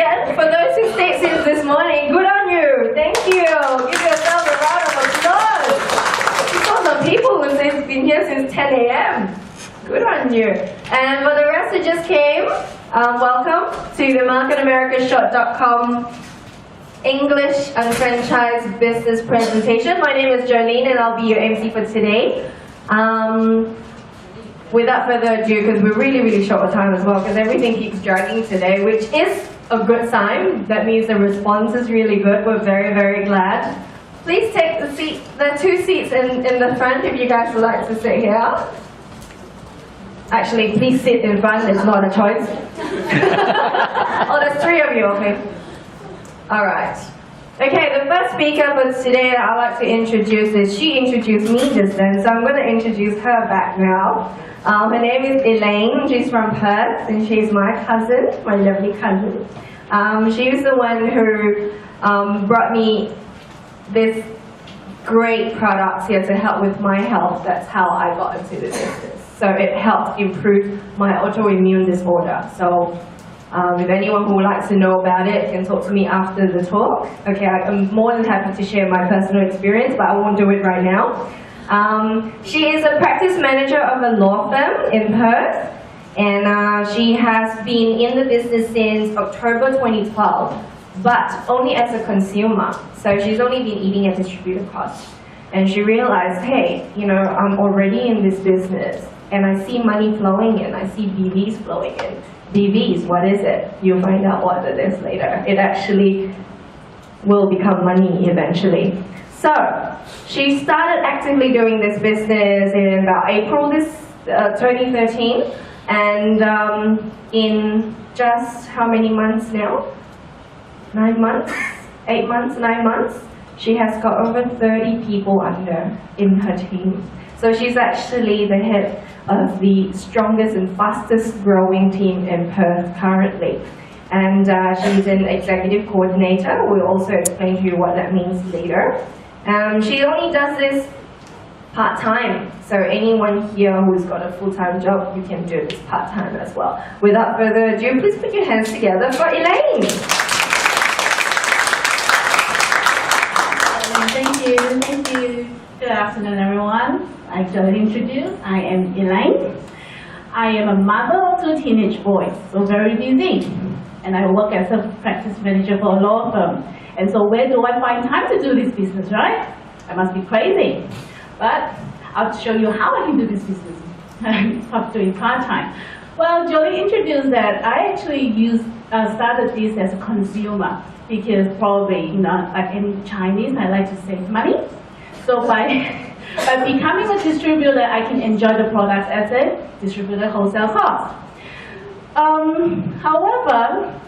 again, for those who stayed since this morning, good on you. Thank you. Give yourself a round of applause. We saw some people who've been here since 10 a.m. Good on you. And for the rest who just came, welcome to the marketamericashort.com English Unfranchised Business Presentation. My name is Jolene and I'll be your MC for today. Without further ado, because we're really short of time as well, because everything keeps dragging today, which is a good sign. That means the response is really good. We're very glad. Please take the seat, the two seats in the front if you guys would like to sit here. Actually, please sit in front, it's not a choice. Oh, there's three of you, okay. Alright. Okay, the first speaker for today that I'd like to introduce is, she introduced me just then, so I'm going to introduce her back now. Her name is Elaine, she's from Perth, and she's my cousin, my lovely cousin. She's the one who brought me this great products here to help with my health. That's how I got into the business. So it helped improve my autoimmune disorder. So if anyone who would like to know about it can talk to me after the talk. Okay, I'm more than happy to share my personal experience, but I won't do it right now. She is a practice manager of a law firm in Perth, and she has been in the business since October 2012, but only as a consumer. So she's only been eating at distributor cost. And she realized, hey, you know, I'm already in this business, and I see money flowing in, I see BVs flowing in. BVs, what is it? You'll find out what it is later. It actually will become money eventually. So, she started actively doing this business in about April 2013, and in just how many months now? 9 months? 8 months, 9 months? She has got over 30 people under in her team. So she's actually the head of the strongest and fastest growing team in Perth currently. And she's an executive coordinator. We'll also explain to you what that means later. She only does this part-time. So anyone here who's got a full-time job, you can do this part-time as well. Without further ado, please put your hands together for Elaine. Thank you. Good afternoon, everyone. Like Jolene introduced, I am Elaine. I am a mother of 2 teenage boys, so very busy. And I work as a practice manager for a law firm. And so where do I find time to do this business, right? I must be crazy. But I'll show you how I can do this business. I'm doing part-time. Well, Jolene introduced that I actually started this as a consumer, because probably, you know, like any Chinese, I like to save money. So by becoming a distributor, I can enjoy the products as a distributor wholesale cost. However,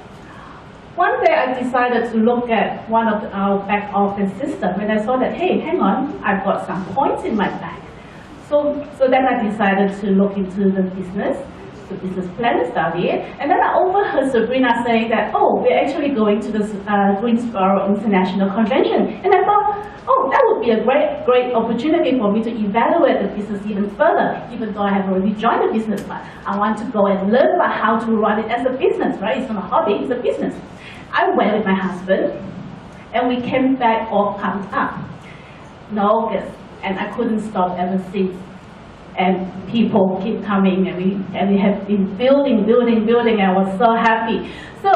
one day I decided to look at one of our back office system, and I saw that, hey, hang on, I've got some points in my bank. So then I decided to look into the business plan study, and then I overheard Sabrina saying that, oh, we're actually going to the Greensboro International Convention, and I thought, oh, that would be a great opportunity for me to evaluate the business even further, even though I have already joined the business, but I want to go and learn about how to run it as a business, right? It's not a hobby, it's a business. I went with my husband, and we came back all pumped up in August, and I couldn't stop ever since. And people keep coming, and we have been building, and I was so happy. So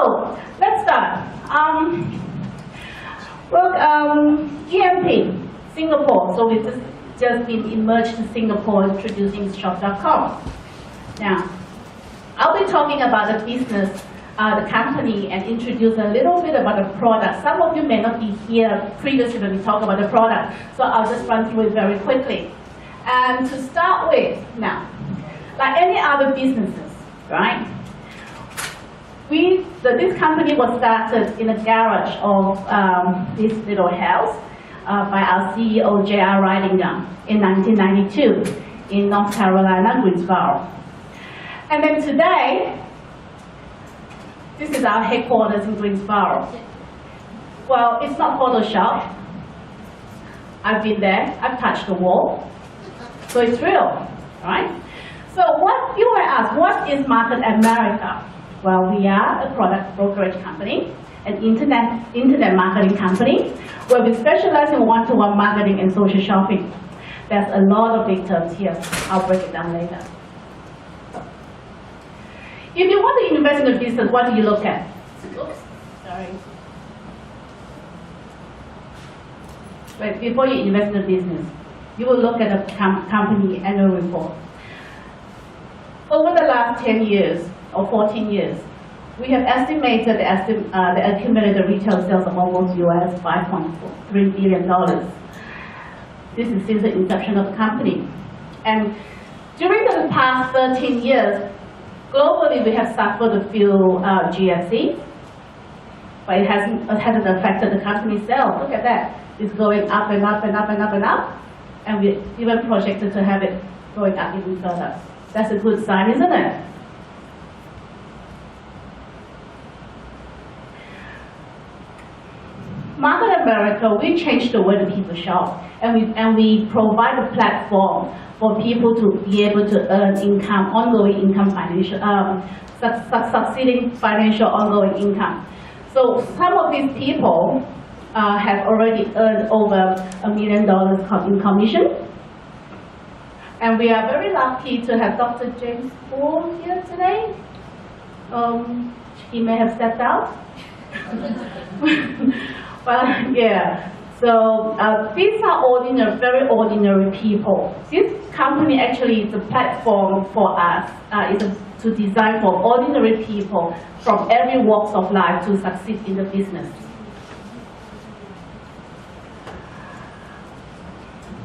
let's start. EMP Singapore. So we've just been emerged to Singapore, introducing shop.com. Now, I'll be talking about the business, the company, and introduce a little bit about the product. Some of you may not be here previously when we talk about the product, so I'll just run through it very quickly. And to start with, now, like any other businesses, right? This company was started in a garage of this little house by our CEO, J.R. Ridingham, in 1992 in North Carolina, Greensboro. And then today, this is our headquarters in Greensboro. Well, it's not Photoshop. I've been there, I've touched the wall. So it's real, right? So what you might ask, what is Market America? Well, we are a product brokerage company, an internet marketing company, where we specialize in one-to-one marketing and social shopping. There's a lot of big terms here. I'll break it down later. If you want to invest in a business, what do you look at? Oops, sorry. Right, before you invest in a business, you will look at the company annual report. Over the last 10 years or 14 years, we have estimated the accumulated retail sales of almost US $5.3 billion. This is since the inception of the company. And during the past 13 years, globally we have suffered a few GFC, but it hasn't affected the company's sales. Look at that. It's going up and up and up and up and up. And we even projected to have it going up even further. That's a good sign, isn't it? Market America, we changed the way that people shop, and we provide a platform for people to be able to earn income, ongoing income, financial, succeeding financial ongoing income. So some of these people have already earned over $1 million in commission. And we are very lucky to have Dr. James Paul here today. He may have stepped out. Well, yeah. So these are very ordinary people. This company actually is a platform for us, to design for ordinary people from every walks of life to succeed in the business.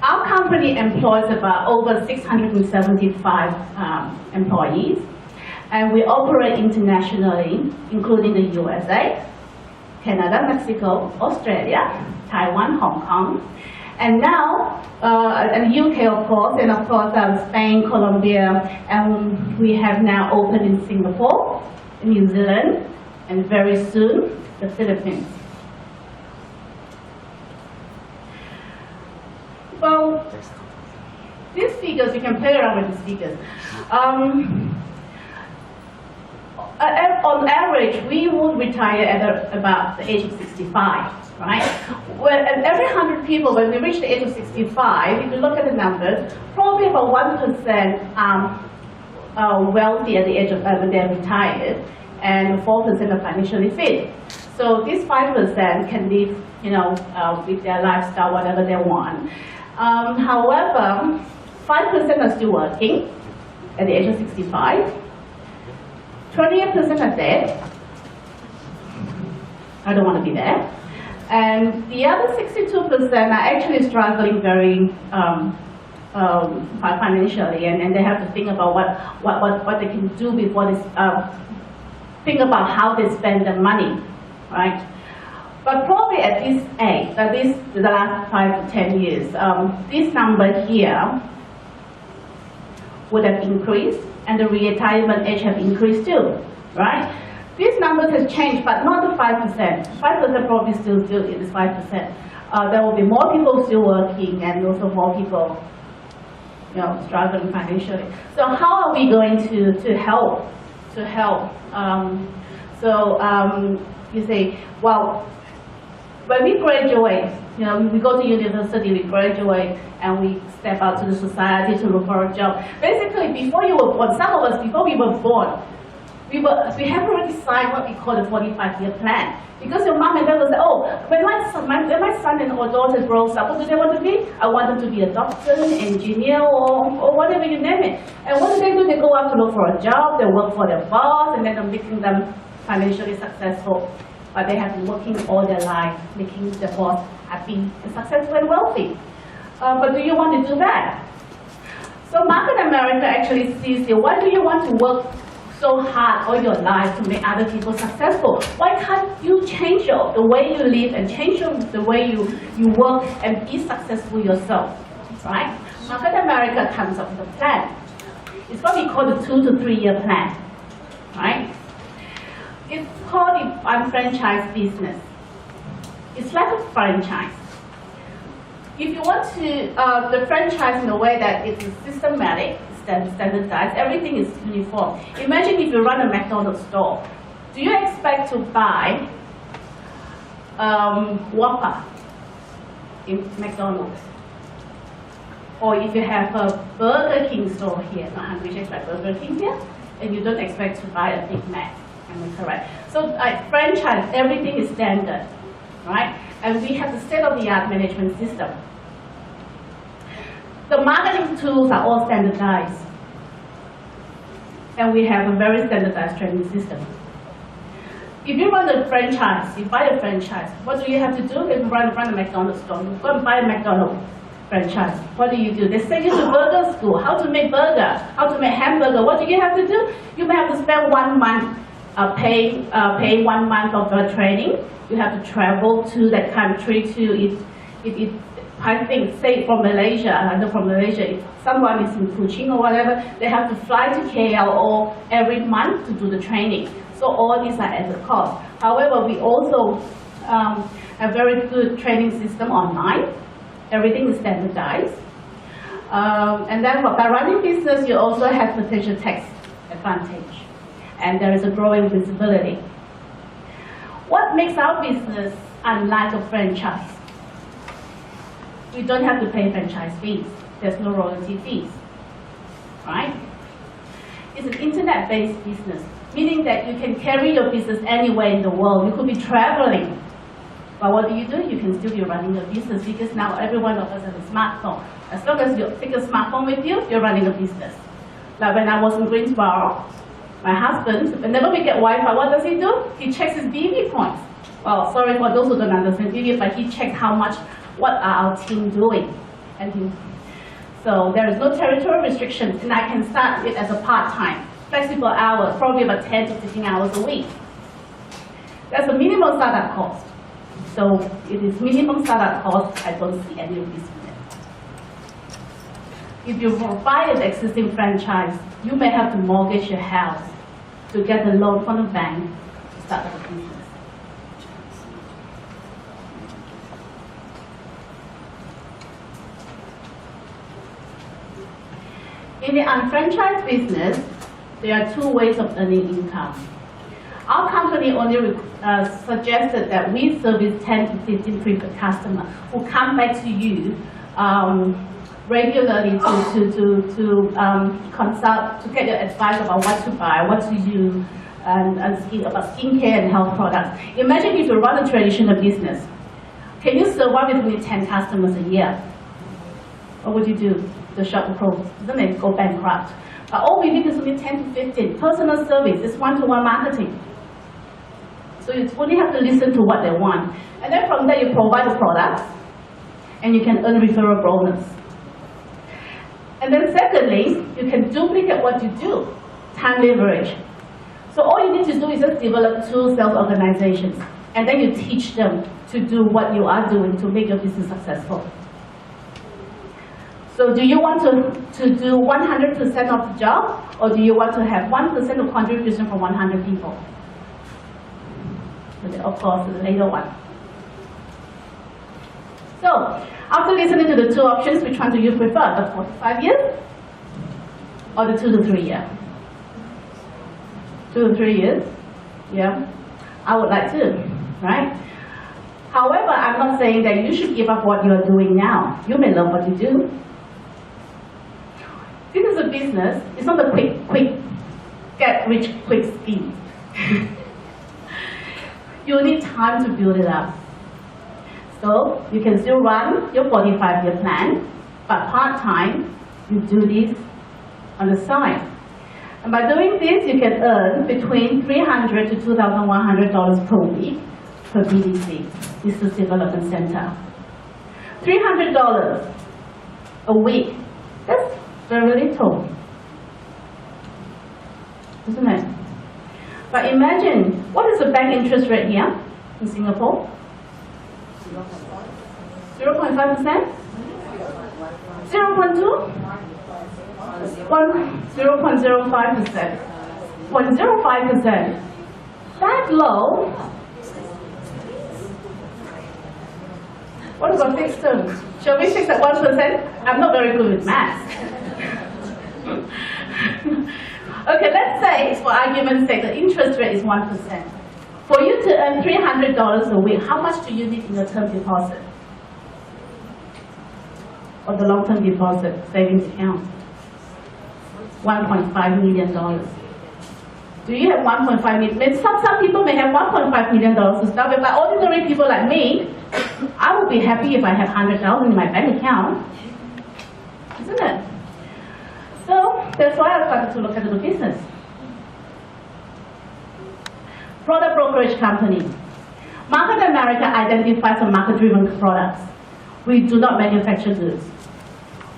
Our company employs about over 675 employees, and we operate internationally, including the USA, Canada, Mexico, Australia, Taiwan, Hong Kong, and now, and UK of course, and of course Spain, Colombia, and we have now opened in Singapore, New Zealand, and very soon, the Philippines. Well, these figures, you can play around with these figures. On average, we would retire at about the age of 65, right? Well, and every 100 people, when we reach the age of 65, if you look at the numbers, probably about 1% are wealthy at the age of when they're retired, and 4% are financially fit. So this 5% can live, with their lifestyle, whatever they want. However, 5% are still working at the age of 65. 28% are dead. I don't want to be there. And the other 62% are actually struggling very financially, and they have to think about what they can do before they think about how they spend their money, right? But probably at this age, the last 5 to 10 years, this number here would have increased, and the retirement age have increased too, right? These numbers have changed, but not the 5%. 5% probably still is 5%. There will be more people still working, and also more people, struggling financially. So how are we going to help? You say, well, when we graduate, we go to university, we graduate, and we step out to the society to look for a job. Basically, before you were born, some of us, before we were born, we have already signed what we call the 45-year plan. Because your mom and dad will say, oh, when my son and or daughter grows up, what do they want to be? I want them to be a doctor, an engineer, or whatever you name it. And what do? They go out to look for a job, they work for their boss, and then they're making them financially successful. But they have been working all their life, making their boss happy and successful and wealthy. But do you want to do that? So Market America actually sees you. Why do you want to work so hard all your life to make other people successful? Why can't you change the way you live and change the way you work and be successful yourself, right? Market America comes up with a plan. It's what we call the 2 to 3 year plan, right? It's called the unfranchised business. It's like a franchise. If you want to, the franchise in a way that it's systematic, it's standardized. Everything is uniform. Imagine if you run a McDonald's store. Do you expect to buy Whopper in McDonald's? Or if you have a Burger King store here, not hungry checks like Burger King here, and you don't expect to buy a Big Mac, am I correct? So franchise, everything is standard, right? And we have the state-of-the-art management system. The marketing tools are all standardized. And we have a very standardized training system. If you run a franchise, you buy a franchise, what do you have to do? If you run a McDonald's store, you go and buy a McDonald's franchise. What do? They send you to burger school, how to make burger, how to make hamburger. What do you have to do? You may have to spend 1 month pay 1 month of training. You have to travel to that country to I think, say from Malaysia, I know from Malaysia, if someone is in Kuching or whatever, they have to fly to KL every month to do the training. So all these are at the cost. However, we also have very good training system online. Everything is standardized. And then by running business, you also have potential tax advantage. And there is a growing visibility. What makes our business unlike a franchise? We don't have to pay franchise fees. There's no royalty fees, right? It's an internet-based business, meaning that you can carry your business anywhere in the world. You could be traveling, but what do? You can still be running a business because now every one of us has a smartphone. As long as you take a smartphone with you, you're running a business. Like when I was in Greensboro, my husband, whenever we get Wi-Fi, what does he do? He checks his BB points. Well, sorry for those who don't understand BB, but he checks what are our team doing. So there is no territorial restrictions, and I can start it as a part-time, flexible hours, probably about 10 to 15 hours a week. That's a minimum startup cost. So it is minimum startup cost. I don't see any risk in it. If you buy an existing franchise, you may have to mortgage your house to get a loan from the bank to start a business. In the unfranchised business, there are 2 ways of earning income. Our company only suggested that we service 10 to 15 preferred customers who come back to you regularly to consult, to get your advice about what to buy, what to use, and about skincare and health products. Imagine if you run a traditional business. Can you survive with only 10 customers a year? What would you do? The shop will close, then they go bankrupt. But all we need is only 10 to 15. Personal service is one-to-one marketing. So you only have to listen to what they want. And then from there, you provide the products, and you can earn referral bonus. And then secondly, you can duplicate what you do, time leverage. So all you need to do is just develop 2 sales organizations, and then you teach them to do what you are doing to make your business successful. So do you want to do 100% of the job, or do you want to have 1% of contribution from 100 people? Of course, the later one. So, after listening to the 2 options, which one do you prefer? The 4 to 5 years, or the 2 to 3 years? 2 to 3 years? Yeah, I would like to, right? However, I'm not saying that you should give up what you are doing now. You may love what you do. This is a business. It's not a quick get rich quick scheme. You need time to build it up. So you can still run your 45-year plan, but part-time, you do this on the side. And by doing this, you can earn between $300 to $2,100 per week per BDC, Business Development Center. $300 a week. That's very little, isn't it? But imagine, what is the bank interest rate here in Singapore? 0.5%? 0.2? 0.05%. 0.05%. That low? What about fixed term? Shall we fix at 1%? I'm not very good with math. Okay, let's say, for argument's sake, the interest rate is 1%. For you to earn $300 a week, how much do you need in your term deposit? Or the long-term deposit savings account? $1.5 million. Do you have 1.5 million? Some people may have $1.5 million to start with, but ordinary people like me, I would be happy if I have $100,000 in my bank account, isn't it? So that's why I started to look at the business. Product brokerage company. Market America identifies some market-driven products. We do not manufacture goods.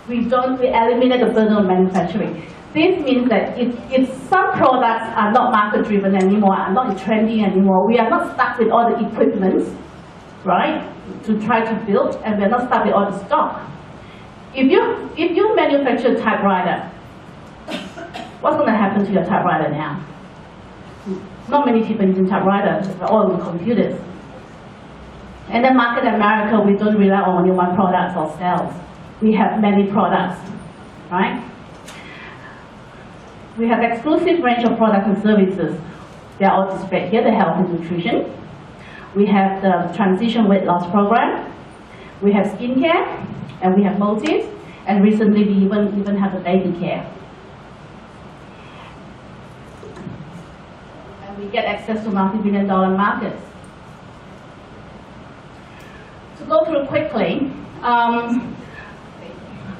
We eliminate the burden of manufacturing. This means that if some products are not market-driven anymore, are not trendy anymore, we are not stuck with all the equipment, right, to try to build, and we're not stuck with all the stock. If you manufacture a typewriter, what's going to happen to your typewriter now? Not many people using typewriters, they're all on computers. And then Market America, we don't rely on only one product ourselves. We have many products, right? We have exclusive range of products and services. They are all displayed here, the health and nutrition. We have the transition weight loss program. We have skincare, and we have motives. And recently, we even have the baby care. And we get access to multi-billion-dollar markets. To go through quickly,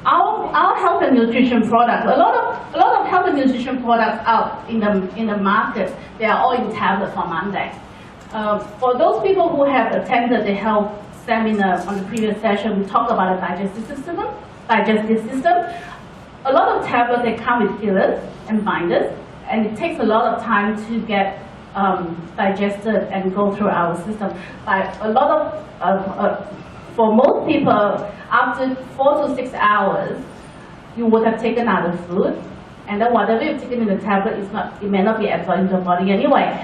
our health and nutrition products, a lot of health and nutrition products out in the market, they are all in tablet form, aren't they? For those people who have attended the health seminar on the previous session, we talked about the digestive system. A lot of tablets, they come with fillers and binders, and it takes a lot of time to get digested and go through our system. But a lot of for most people, after 4 to 6 hours, you would have taken out the food, and then whatever you've taken in the tablet, it may not be absorbed into the body anyway.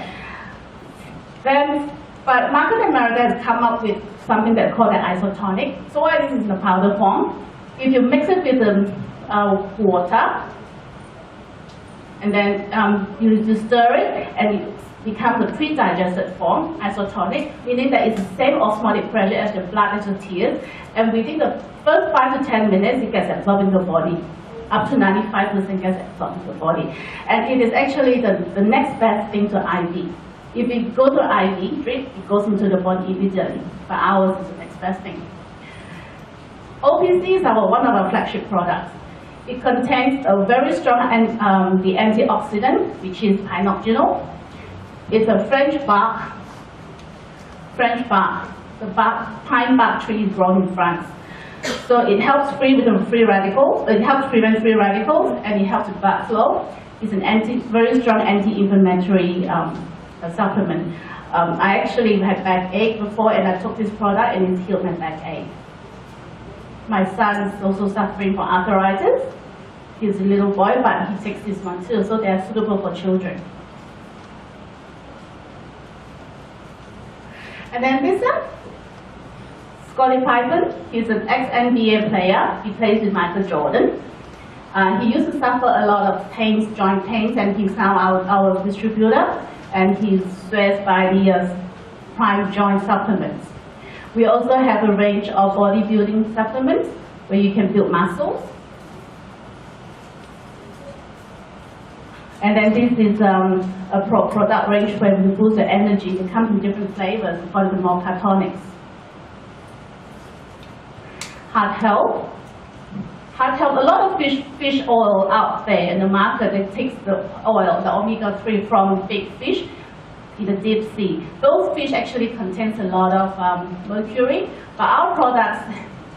But Market America has come up with something that's called an isotonic. So why this is in the powder form? If you mix it with water, and then you stir it, and it becomes a pre-digested form, isotonic, meaning that it's the same osmotic pressure as the blood as the tears, and within the first 5 to 10 minutes, it gets absorbed in the body. Up to 95% gets absorbed in the body. And it is actually the next best thing to IV. If it goes to IV drip, it goes into the body immediately. For ours, it's the next best thing. OPC is one of our flagship products. It contains a very strong the antioxidant, which is pynogenol. It's a French bark. The pine bark tree is grown in France. So it helps free radicals. It helps prevent free radicals, and it helps with blood flow. It's an very strong anti-inflammatory supplement. I actually had backache before, and I took this product, and it healed my backache. My son is also suffering from arthritis. He's a little boy, but he takes this one too, so they are suitable for children. And then this one, Scottie Pippen. He's an ex-NBA player. He plays with Michael Jordan. He used to suffer a lot of pains, joint pains, and he's now our distributor, and he swears by the Prime Joint supplements. We also have a range of bodybuilding supplements where you can build muscles. And then this is a product range where we boost the energy. It comes in different flavors, called the more cartonics. Heart health. Heart health, a lot of fish oil out there in the market that takes the oil, the omega-3 from big fish in the deep sea. Those fish actually contains a lot of mercury, but our products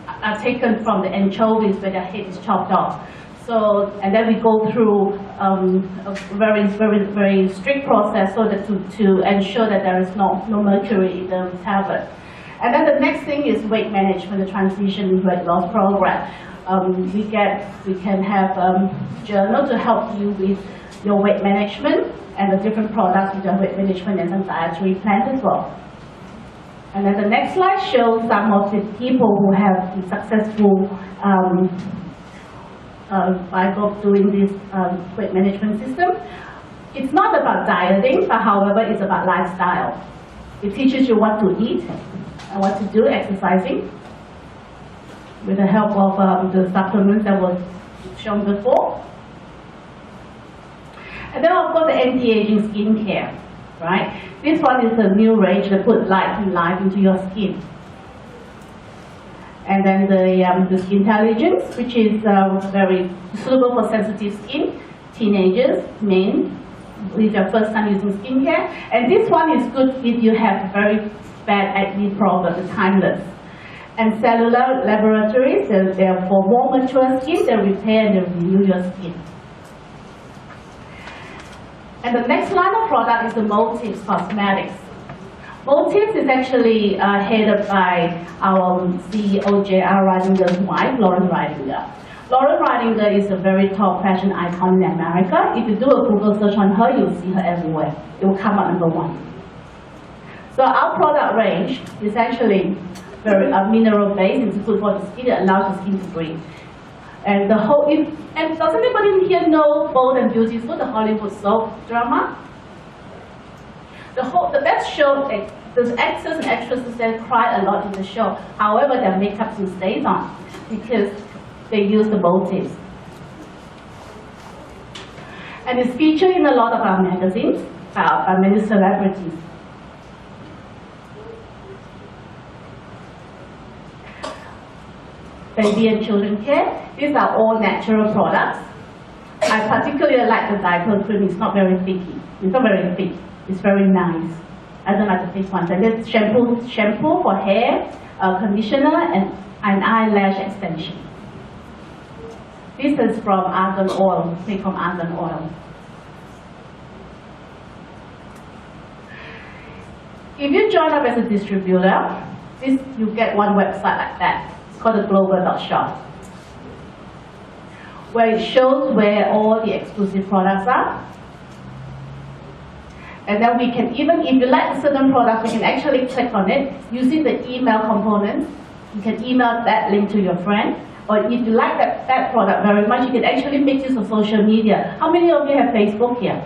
are taken from the anchovies where the head is chopped off. So, and then we go through a very strict process so that to ensure that there is no mercury in the tablet. And then the next thing is weight management, the transition weight loss program. We can have a journal to help you with your weight management and the different products with your weight management and some dietary plans as well. And then the next slide shows some of the people who have been successful by doing this weight management system. It's not about dieting, but however, it's about lifestyle. It teaches you what to eat and what to do, exercising, with the help of the supplements that was shown before. And then of course the anti-aging skincare, right? This one is a new range that puts light and life into your skin. And then the Skin Intelligence, which is very suitable for sensitive skin, teenagers, men, with your first time using skincare. And this one is good if you have very bad acne problem, the timeless. And Cellular Laboratories, they're for more mature skin, they repair and they renew your skin. And the next line of product is the Motives Cosmetics. Motives is actually headed by our CEO, J.R. Ridinger's wife, Lauren Ridinger. Lauren Ridinger is a very top fashion icon in America. If you do a Google search on her, you'll see her everywhere. It will come up #1. So our product range is actually very mineral-based. It's good for the skin. It allows the skin to breathe. And the whole, and does anybody here know Bold and Beautiful, the Hollywood soap drama? The best show, the actors and actresses then cry a lot in the show. However, their makeup still stays on because they use the Motives. And it's featured in a lot of our magazines by many celebrities. Baby and children care, these are all natural products. I particularly like the diaper cream. It's not very thicky. It's not very thick. It's very nice. I don't like the thick ones. And then shampoo for hair, conditioner, and an eyelash extension. This is from argan oil, made from argan oil. If you join up as a distributor, you get one website like that. It's called the global.shop, where it shows where all the exclusive products are. And then we can even, if you like a certain product, we can actually click on it using the email component. You can email that link to your friend. Or if you like that product very much, you can actually make use of social media. How many of you have Facebook here?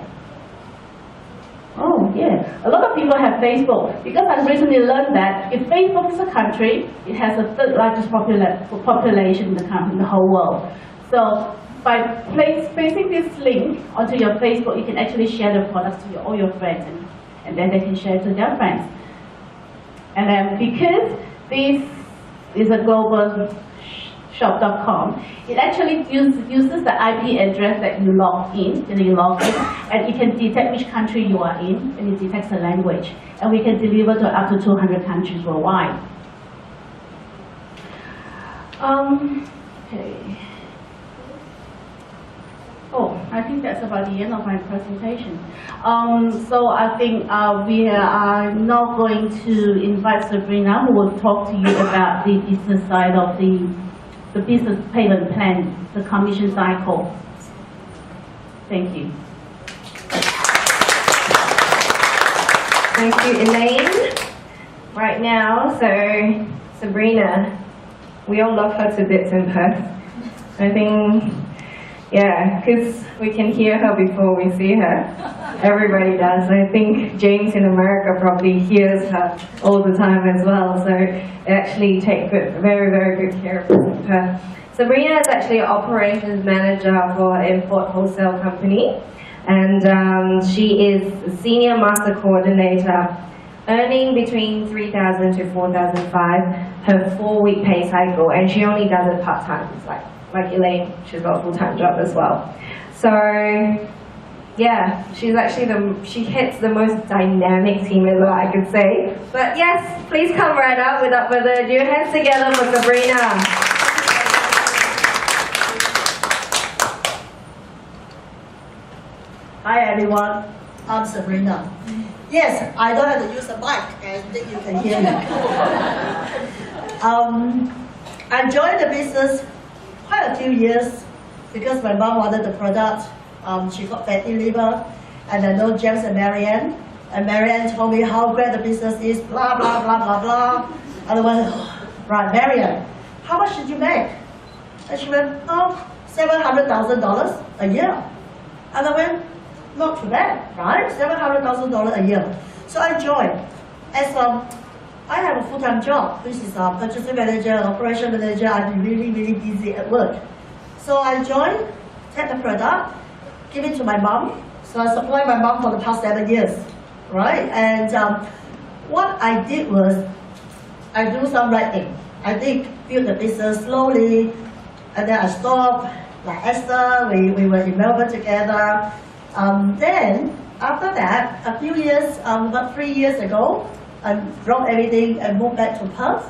Oh, yeah. A lot of people have Facebook because I've recently learned that if Facebook is a country, it has the third largest population in the whole world. So by placing this link onto your Facebook, you can actually share the products to all your friends, and then they can share it to their friends. And then because this is a global shop.com, it actually uses the IP address that you log in, and it can detect which country you are in, and it detects the language. And we can deliver to up to 200 countries worldwide. Okay. Oh, I think that's about the end of my presentation. So I think we are now going to invite Sabrina, who will talk to you about the business side of the business payment plan, the commission cycle. Thank you. Thank you, Elaine. Right now, so Sabrina, we all love her to bits in Perth. I think, yeah, because we can hear her before we see her. Everybody does. I think James in America probably hears her all the time as well. So they actually take very, very good care of her. Sabrina is actually an operations manager for an import wholesale company. And she is a senior master coordinator, earning between $3,000 to $4,500 her 4-week pay cycle. And she only does it part-time. It's like Elaine, she's got a full-time job as well. So yeah, she's actually she hits the most dynamic team ever, I could say. But yes, please come right up. Without further ado, hands together for Sabrina. Hi everyone, I'm Sabrina. Yes, I don't have to use the mic, and you can hear me. I joined the business quite a few years because my mom wanted the product. She got fatty liver, and I know James and Marianne told me how great the business is, blah, blah, blah, blah, blah. And I went, oh, right, Marianne, how much did you make? And she went, oh, $700,000 a year. And I went, not too bad, right? $700,000 a year. So I joined. I have a full-time job, which is a purchasing manager, operation manager. I've been really, really busy at work. So I joined, take the product, give it to my mom. So I supplied my mom for the past 7 years, right? And what I did was, I do some writing. I did build the business slowly, and then I stopped. Like Esther, we were in Melbourne together. Then after that, a few years, about 3 years ago, I dropped everything and moved back to Perth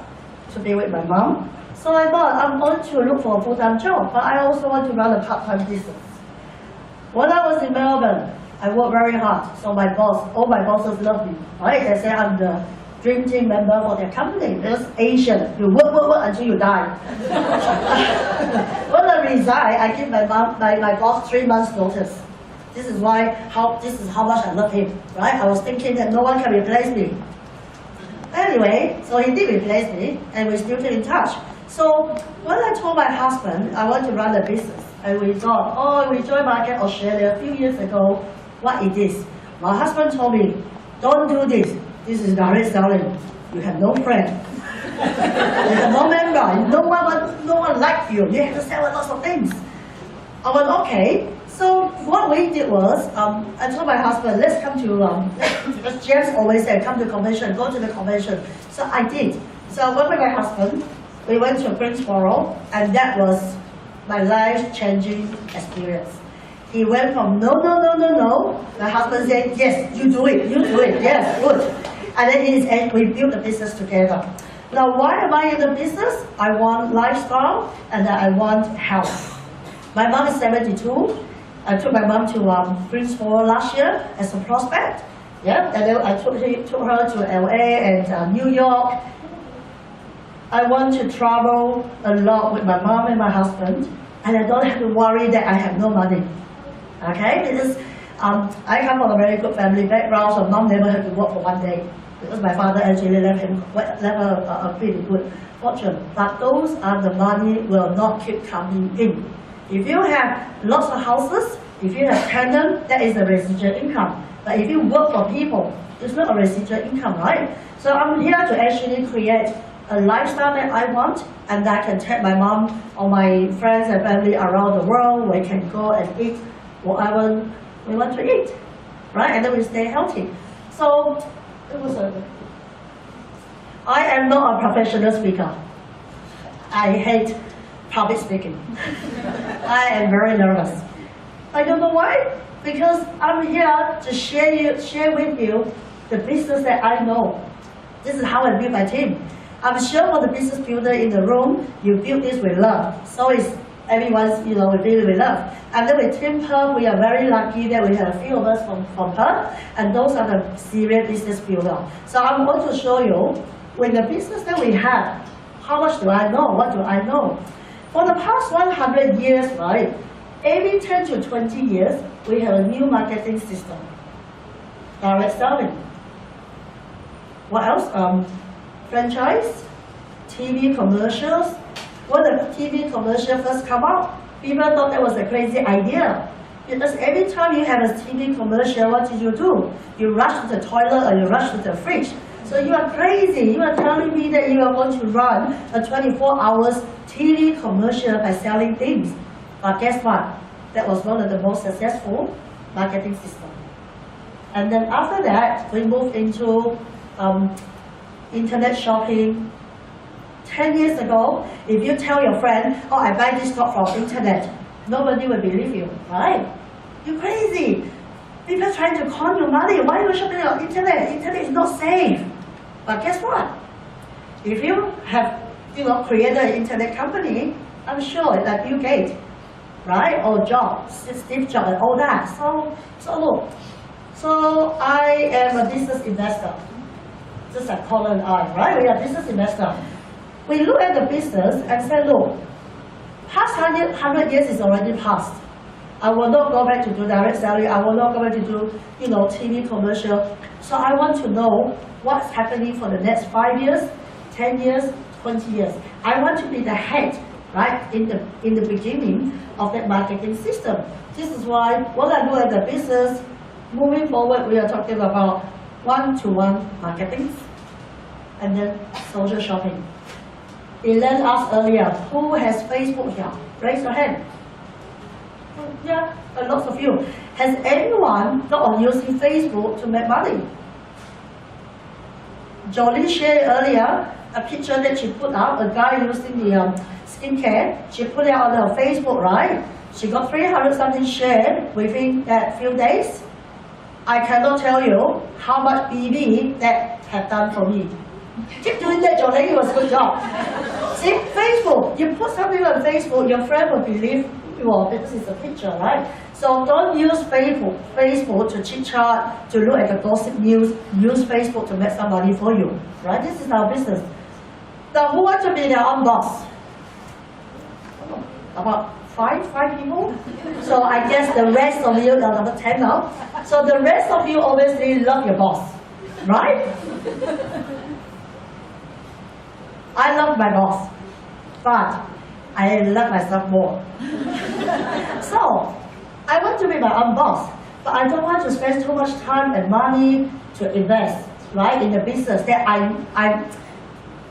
to be with my mom. So I thought I'm going to look for a full-time job, but I also want to run a part-time business. When I was in Melbourne, I worked very hard. So my boss, all my bosses love me, right? They say I'm the dream team member for their company. Because Asian, you work until you die. When I resign, I give my boss 3 months notice. This is how much I love him, right? I was thinking that no one can replace me. Anyway, so he did replace me, and we still keep in touch. So when I told my husband I want to run a business, and we thought, oh, we joined Market Australia a few years ago, what is this? My husband told me, don't do this. This is direct selling. You have no friend. You have no member. No one likes you. You have to sell lots of things. I went, okay. So what we did was, I told my husband, let's come to, because James always said, come to convention, go to the convention. So I did. So I went with my husband. We went to Greensboro, and that was my life-changing experience. He went from no. My husband said, yes, you do it, yes, good. And then we built the business together. Now, why am I in the business? I want lifestyle, and I want health. My mom is 72. I took my mom to Greensboro last year as a prospect. Yeah, and then I took her to LA and New York. I want to travel a lot with my mom and my husband, and I don't have to worry that I have no money. Okay, because I come from a very good family background, so mom never had to work for 1 day, because my father actually left her a pretty good fortune. But those are the money will not keep coming in. If you have lots of houses, if you have tenants, that is a residual income. But if you work for people, it's not a residual income, right? So I'm here to actually create a lifestyle that I want, and that I can take my mom or my friends and family around the world. We can go and eat whatever we want to eat, right? And then we stay healthy. So I am not a professional speaker. I hate public speaking. I am very nervous. I don't know why, because I'm here to share with you the business that I know. This is how I build my team. I'm sure for the business builder in the room, you build this with love. So is everyone's, we build with love. And then with Team Perth, we are very lucky that we have a few of us from Perth, and those are the serious business builder. So I'm going to show you, with the business that we have, how much do I know, what do I know? For the past 100 years, right, every 10 to 20 years, we have a new marketing system. Direct selling. What else? Franchise, TV commercials. When the TV commercial first come out, people thought that was a crazy idea. Because every time you have a TV commercial, what do? You rush to the toilet or you rush to the fridge. So you are crazy. You are telling me that you are going to run a 24 hours TV commercial by selling things. But guess what? That was one of the most successful marketing systems. And then after that, we moved into internet shopping. 10 years ago, if you tell your friend, oh, I buy this stock from internet, nobody will believe you, right? You're crazy. People are trying to con your money. Why are you shopping on internet? Internet is not safe. But guess what? If you have, created an internet company, I'm sure that Bill Gates, right, or Steve Jobs, and all that. So look. So I am a business investor. Just like Colin and I, right? We are business investor. We look at the business and say, look, past 100 years is already past. I will not go back to do direct selling. I will not go back to do, TV commercial. So I want to know what's happening for the next 5 years, 10 years, 20 years. I want to be the head, right, in the beginning of that marketing system. This is why when I look at the business, moving forward, we are talking about one-to-one marketing and then social shopping. Elaine asked earlier, who has Facebook here? Raise your hand. Yeah, a lot of you. Has anyone got on using Facebook to make money? Jolie shared earlier a picture that she put out, a guy using the skincare. She put it on her Facebook, right? She got 300 something shared within that few days. I cannot tell you how much BB that have done for me. Keep doing that, Jolie, it was a good job. See, Facebook, you put something on Facebook, your friend will believe you because it's a picture, right? So don't use Facebook to chit-chat, to look at the gossip news. Use Facebook to make some money for you, right? This is our business. Now, who wants to be their own boss? About five people. So I guess the rest of you are number 10 now. So the rest of you obviously love your boss, right? I love my boss, but I love myself more. So I want to be my own boss, but I don't want to spend too much time and money to invest, right, in the business that I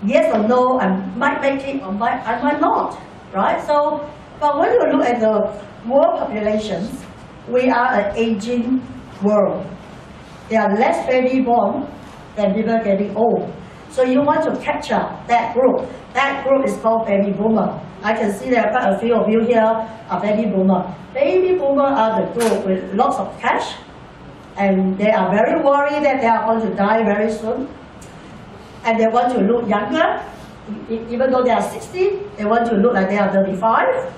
yes or no, I might make it or I might not, right? So, but when you look at the world populations, we are an aging world. There are less baby born than people getting old. So you want to capture that group. That group is called baby boomer. I can see there are quite a few of you here are baby boomer. Baby boomer are the group with lots of cash, and they are very worried that they are going to die very soon. And they want to look younger, even though they are 60, they want to look like they are 35,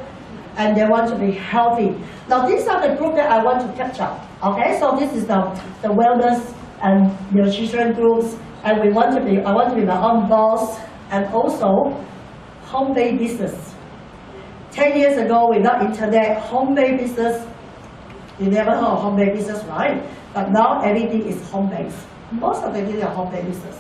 and they want to be healthy. Now these are the group that I want to capture. Okay, so this is the wellness and nutrition groups, and I want to be my own boss, and also home-based business. 10 years ago, without internet, home-based business, you never heard of home-based business, right? But now everything is home-based. Most of the things are home-based business.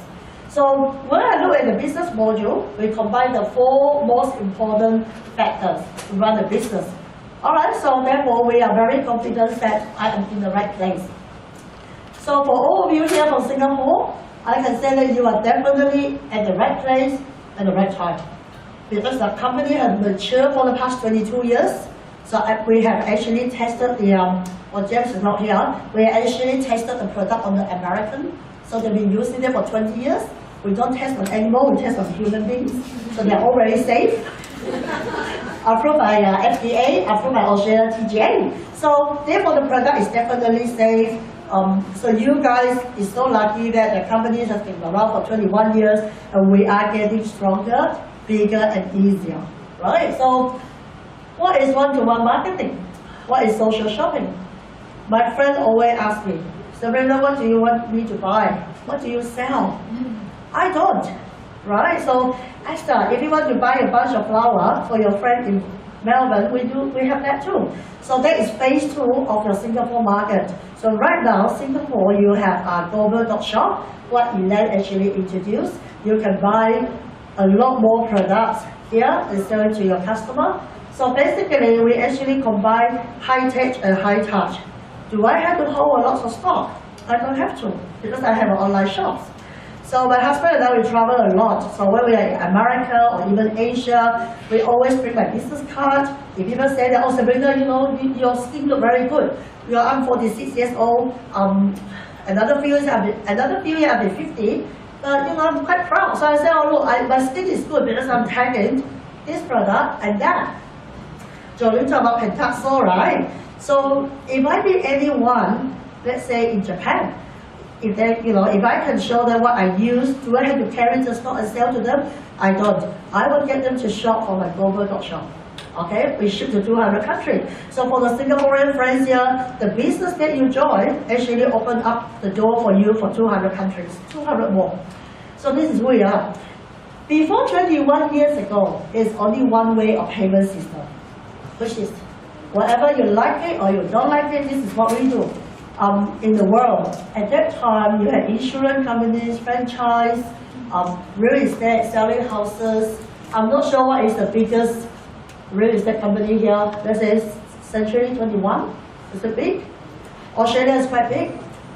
So when I look at the business module, we combine the 4 most important factors to run the business. All right, so therefore we are very confident that I am in the right place. So for all of you here from Singapore, I can say that you are definitely at the right place at the right time. Because the company has matured for the past 22 years. So we have actually tested the, well, James is not here, we actually tested the product on the American. So they've been using it for 20 years. We don't test on animals, we test on human beings. So they're all very safe. Approved by FDA, approved by Australia TGA. So therefore the product is definitely safe. So you guys is so lucky that the company has been around for 21 years and we are getting stronger, bigger and easier, right? So what is one-to-one marketing? What is social shopping? My friend always asks me, Sabrina, what do you want me to buy? What do you sell? I don't, right? So Esther, if you want to buy a bunch of flowers for your friend in Melbourne, we have that too. So that is phase 2 of your Singapore market. So right now, Singapore, you have a global.shop, what Elaine actually introduced. You can buy a lot more products here and sell it to your customer. So basically, we actually combine high tech and high touch. Do I have to hold a lot of stock? I don't have to, because I have an online shop. So my husband and I, we travel a lot. So when we are in America or even Asia, we always bring my business card. If people say that, oh Sabrina, you know, your skin look very good. I'm 46 years old. Another few years I'll be 50. But you know, I'm quite proud. So I say, oh look, my skin is good because I'm tagging this product and that. Jolene talked about Pentaxol, right? So if I meet anyone, let's say in Japan, if they, you know, if I can show them what I use, do I have to carry the stock and sell to them? I don't. I will get them to shop for my global.shop. Okay, we ship to 200 countries. So for the Singaporean friends here, the business that you join actually open up the door for you for 200 countries, 200 more. So this is who we are. Before 21 years ago, there's only one way of payment system, which is whatever you like it or you don't like it, this is what we do. In the world, at that time, you had insurance companies, franchise, real estate, selling houses. I'm not sure what is the biggest real estate company here. Let's say Century 21. Is it big? Australia is quite big.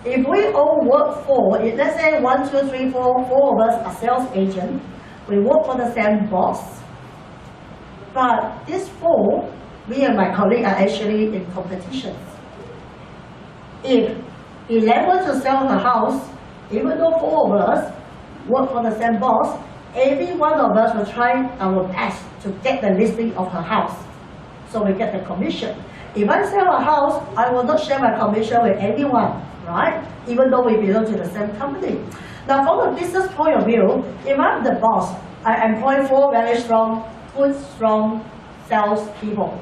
If we all work for, let's say 1, 2, 3, 4 of us are sales agents, we work for the same boss. But these 4, me and my colleague are actually in competitions. If 11 to sell the house, even though 4 of us work for the same boss, every one of us will try our best to get the listing of her house. So we get the commission. If I sell a house, I will not share my commission with anyone, right? Even though we belong to the same company. Now from a business point of view, if I'm the boss, I employ 4 very strong, good, strong sales people.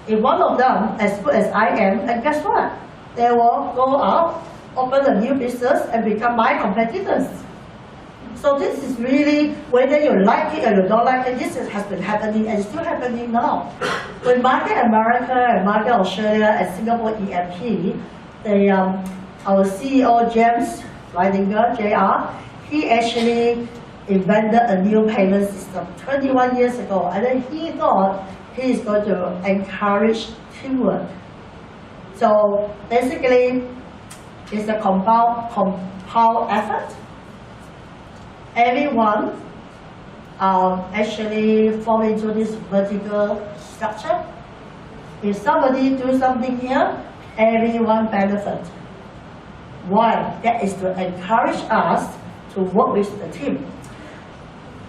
If one of them as good as I am, and guess what? They will go out, open a new business and become my competitors. So this is really, whether you like it or you don't like it, this has been happening and it's still happening now. When Market America and Market Australia and Singapore EMP, our CEO James Ridinger, JR, he actually invented a new payment system 21 years ago, and then he thought he is going to encourage teamwork. So basically, it's a compound effort. Everyone actually fall into this vertical structure. If somebody do something here, everyone benefit. Why? That is to encourage us to work with the team.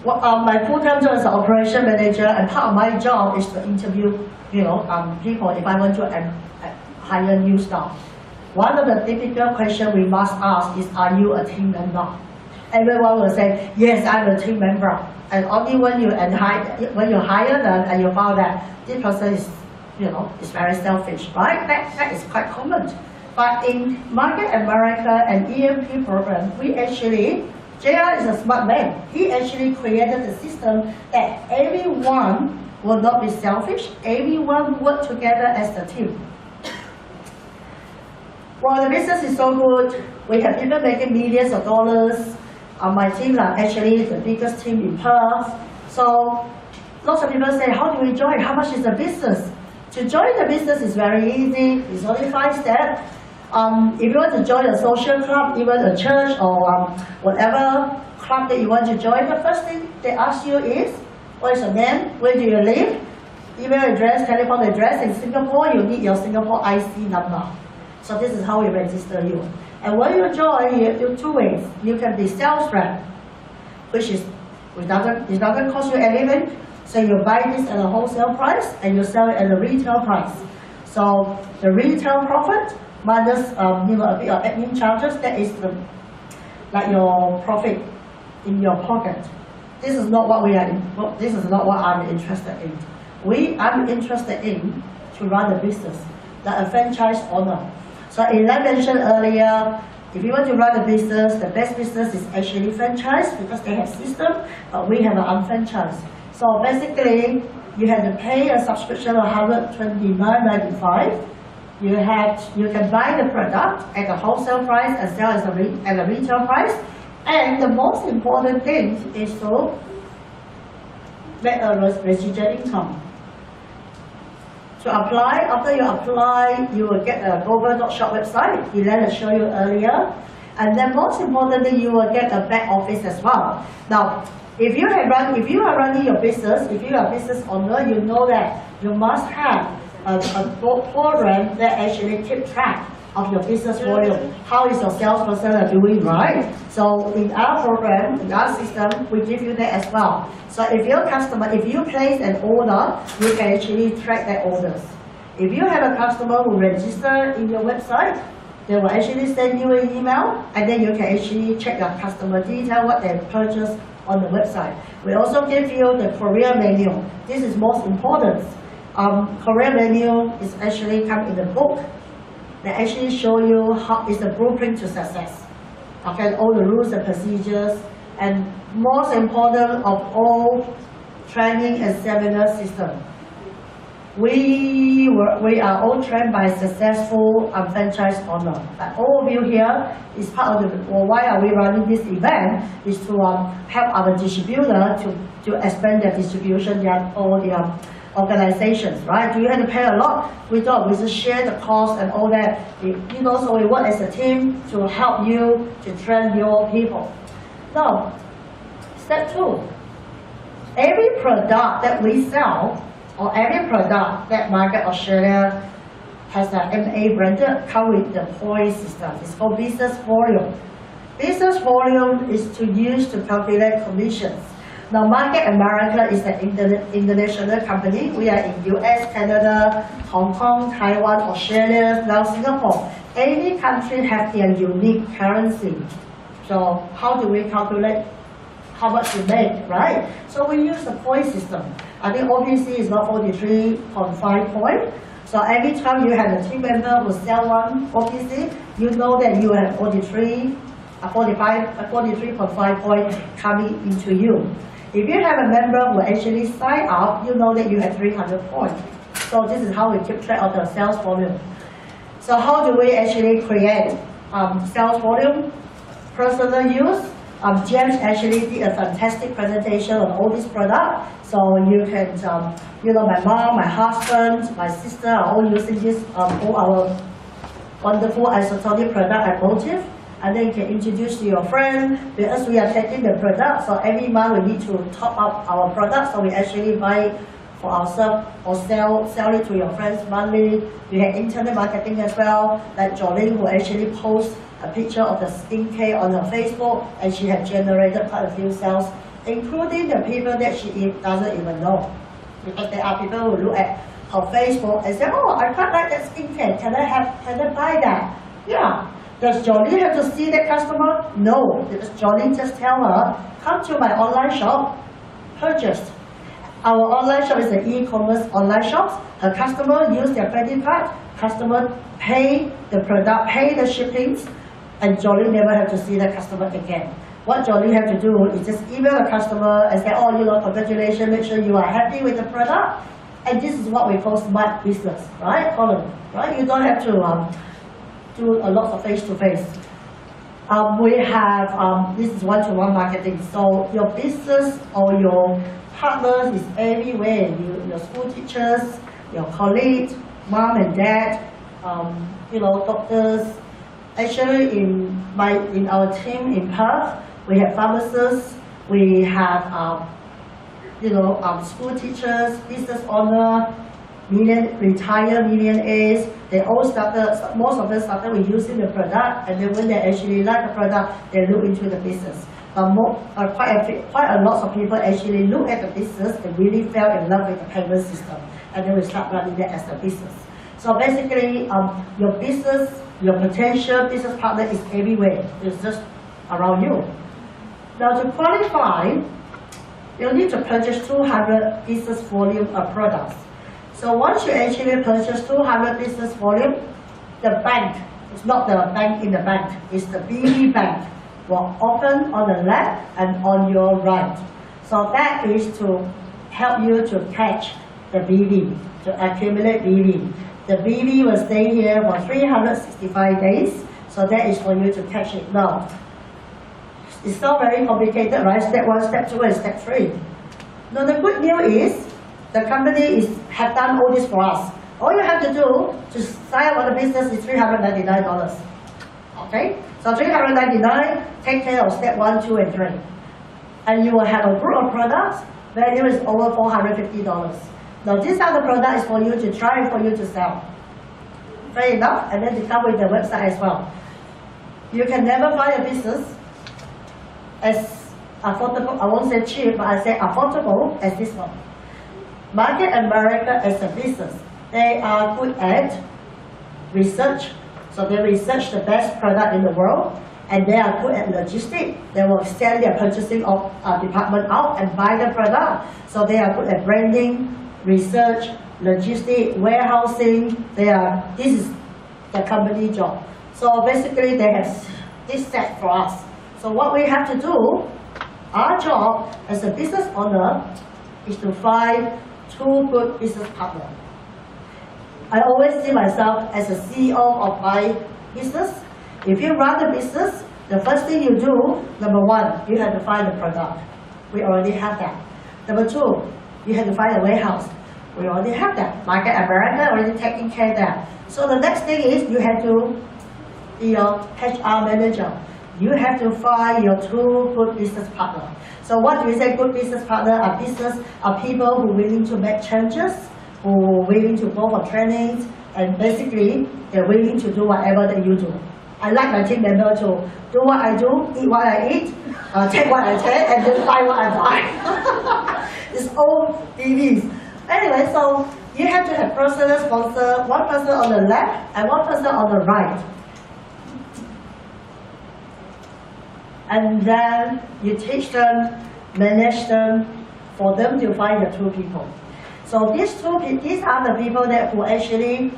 Well, my full-time job is an operation manager, and part of my job is to interview, people if I want to hire new staff. One of the typical questions we must ask is, are you a team member? Everyone will say, yes, I'm a team member. And only when you hire them and you found that this person is, is very selfish, right? That is quite common. But in Market America and EMP program, we actually, JR is a smart man. He actually created a system that everyone will not be selfish. Everyone work together as a team. Well, the business is so good. We have people making millions of dollars. My team are actually the biggest team in Perth. So lots of people say, how do we join? How much is the business? To join the business is very easy. It's only 5 steps. If you want to join a social club, even a church or whatever club that you want to join, the first thing they ask you is, what is your name? Where do you live? Email address, telephone address. In Singapore, you need your Singapore IC number. So this is how we register you. And when you join, you do 2 ways. You can be sales rep, which is it doesn't cost you anything. So you buy this at a wholesale price and you sell it at a retail price. So the retail profit minus a bit of admin charges, that is like your profit in your pocket. This is not what this is not what I'm interested in. I'm interested in to run a business, like a franchise owner. So as I mentioned earlier, if you want to run a business, the best business is actually franchise because they have system, but we have an unfranchised. So basically, you have to pay a subscription of $129.95. You can buy the product at a wholesale price and sell at a retail price. And the most important thing is to get a residual income. To apply, after you apply, you will get a global.shop website, Elaine showed you earlier. And then most importantly, you will get a back office as well. Now, if you are running your business, if you are a business owner, you know that you must have a program that actually keep track of your business volume. How is your salesperson doing, right? So in our program, in our system, we give you that as well. So if your customer, if you place an order, you can actually track their orders. If you have a customer who register in your website, they will actually send you an email, and then you can actually check your customer detail, what they purchased on the website. We also give you the career menu. This is most important. Career menu is actually come in the book. They actually show you how is the blueprint to success. Okay, all the rules and procedures, and most important of all, training and seminar system. We are all trained by successful franchise owner. But all of you here is part of the, why are we running this event, is to help our distributor to expand their distribution, all their organizations, right? Do you have to pay a lot? We don't. We just share the cost and all that. So we work as a team to help you to train your people. Now, step 2. Every product that we sell, or every product that Market Australia has an MA branded, come with the point system. It's called business volume. Business volume is to use to calculate commissions. Now, Market America is an international company. We are in US, Canada, Hong Kong, Taiwan, Australia, now Singapore. Any country has their unique currency. So how do we calculate how much we make, right? So we use the point system. I think OPC is about 43.5 points. So every time you have a team member who sell one OPC, you know that you have 43.5 points coming into you. If you have a member who actually sign up, you know that you have 300 points. So this is how we keep track of the sales volume. So how do we actually create sales volume? Personal use. James actually did a fantastic presentation on all these products. So you can, my mom, my husband, my sister are all using this, all our wonderful isotonic product and motive. And then you can introduce to your friend, because we are taking the product, so every month we need to top up our product, so we actually buy it for ourselves or sell it to your friends monthly. We have internet marketing as well, like Jolene, who actually posts a picture of the skincare on her Facebook, and she has generated quite a few sales, including the people that she doesn't even know. Because there are people who look at her Facebook and say, oh, I quite like that skincare, can I buy that? Yeah. Does Jolene have to see that customer? No, because Jolene just tell her, come to my online shop, purchase. Our online shop is an e-commerce online shop. Her customer use their credit card, customer pay the product, pay the shippings, and Jolene never have to see the customer again. What Jolene have to do is just email the customer and say, oh, congratulations, make sure you are happy with the product. And this is what we call smart business, right, Colin? Right? You don't have to do a lot of face-to-face. We have, this is one-to-one marketing. So your business or your partners is everywhere. Your school teachers, your colleagues, mom and dad, doctors. Actually, in our team in Perth, we have pharmacists, we have, school teachers, business owner, retired millionaires. They all started, most of them started with using the product, and then when they actually like the product, they look into the business. Quite a lot of people actually look at the business and really fell in love with the payment system, and then we start running that as a business. So basically, your business, your potential business partner is everywhere. It's just around you. Now to qualify, you need to purchase 200 business volume of products. So once you actually purchase 200 business volume, the bank, it's not the bank in the bank, it's the BB bank, will open on the left and on your right. So that is to help you to catch the BB, to accumulate BB. The BB will stay here for 365 days, so that is for you to catch it now. It's not very complicated, right? Step 1, step 2, and step 3. Now the good news is, the company have done all this for us. All you have to do to sign up on the business is $399. Okay? So $399, take care of step 1, 2, and 3. And you will have a group of products, value is over $450. Now these are the products for you to try and for you to sell. Fair enough? And then they come with the website as well. You can never find a business as affordable, I won't say cheap, but I say affordable as this one. Market America as a business, they are good at research. So they research the best product in the world, and they are good at logistics. They will send their purchasing department out and buy the product. So they are good at branding, research, logistics, warehousing. This is the company job. So basically they have this set for us. So what we have to do, our job as a business owner is to find 2 good business partners. I always see myself as a CEO of my business. If you run the business, the first thing you do, number 1, you have to find the product. We already have that. Number 2, you have to find a warehouse. We already have that. Market America already taking care of that. So the next thing is you have to be your HR manager. You have to find your two good business partner. So what do we say good business partner are people who are willing to make changes, who are willing to go for trainings, and basically they're willing to do whatever that you do. I like my team member to do what I do, eat what I eat, take what I take, and then buy what I buy. It's all BVs. Anyway, so you have to have personal sponsor, one person on the left and one person on the right. And then you teach them, manage them, for them to find the two people. So these are the people that who actually,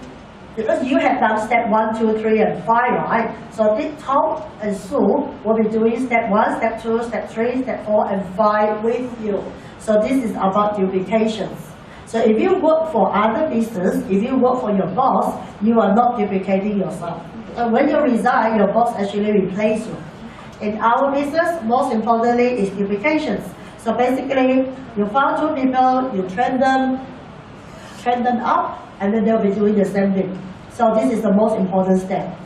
because you have done step 1, 2, 3, and 5, right? So Tom and Sue will be doing step 1, step 2, step 3, step 4, and 5 with you. So this is about duplications. So if you work for other business, if you work for your boss, you are not duplicating yourself. And when you resign, your boss actually replaces you. In our business, most importantly is duplications. So basically, you found two people, you train them up, and then they'll be doing the same thing. So this is the most important step.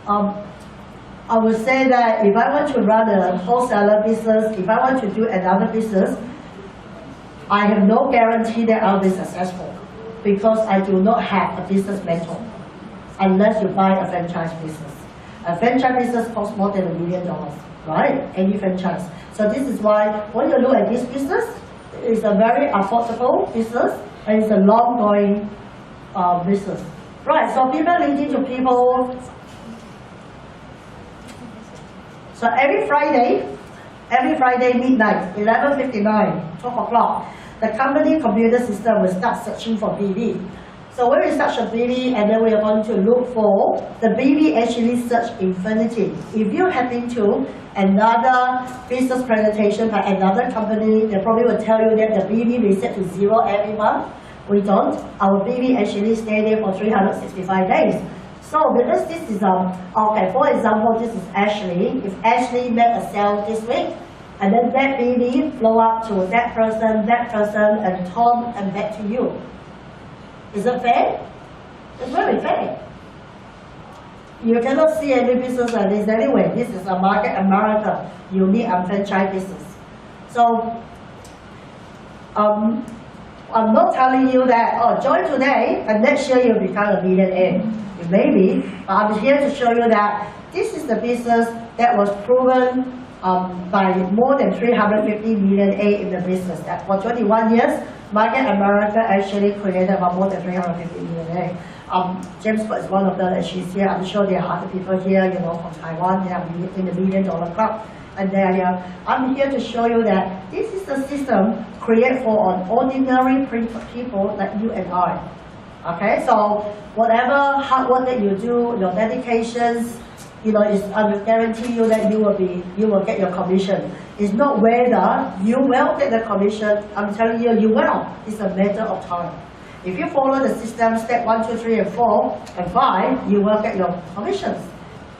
I would say that if I want to run a wholesaler business, if I want to do another business, I have no guarantee that I'll be successful because I do not have a business mentor unless you buy a franchise business. A franchise business costs more than $1 million, right? Any franchise. So this is why when you look at this business, it's a very affordable business and it's a long-going business. Right, so people leading to people. So every Friday midnight, 11:59, 12 o'clock, the company computer system will start searching for BV. So when we search a BV, and then we are going to look for the BV actually search infinity. If you happen to another business presentation by another company, they probably will tell you that the BV will set to 0 every month. We don't. Our BV actually stay there for 365 days. So because this is okay, for example, this is Ashley. If Ashley made a sale this week, and then that BV flow up to that person, and Tom, and back to you. Is it fair? It's very fair. You cannot see any business like this anyway. This is a market America, unique and franchise business. So I'm not telling you that, oh, join today and next year you'll become a millionaire. You may be, but I'm here to show you that this is the business that was proven by more than 350 million A in the business. That for 21 years, Market America actually created about more than 350 million A. James is one of them, and she's here. I'm sure there are other people here, you know, from Taiwan. They are in the $1 million club, and they are here. I'm here to show you that this is the system created for an ordinary people like you and I. Okay, so whatever hard work that you do, your dedications, you know, I will guarantee you that you will get your commission. It's not whether you will get the commission. I'm telling you, you will. It's a matter of time. If you follow the system, step 1, 2, 3, and 4, and 5, you will get your commissions.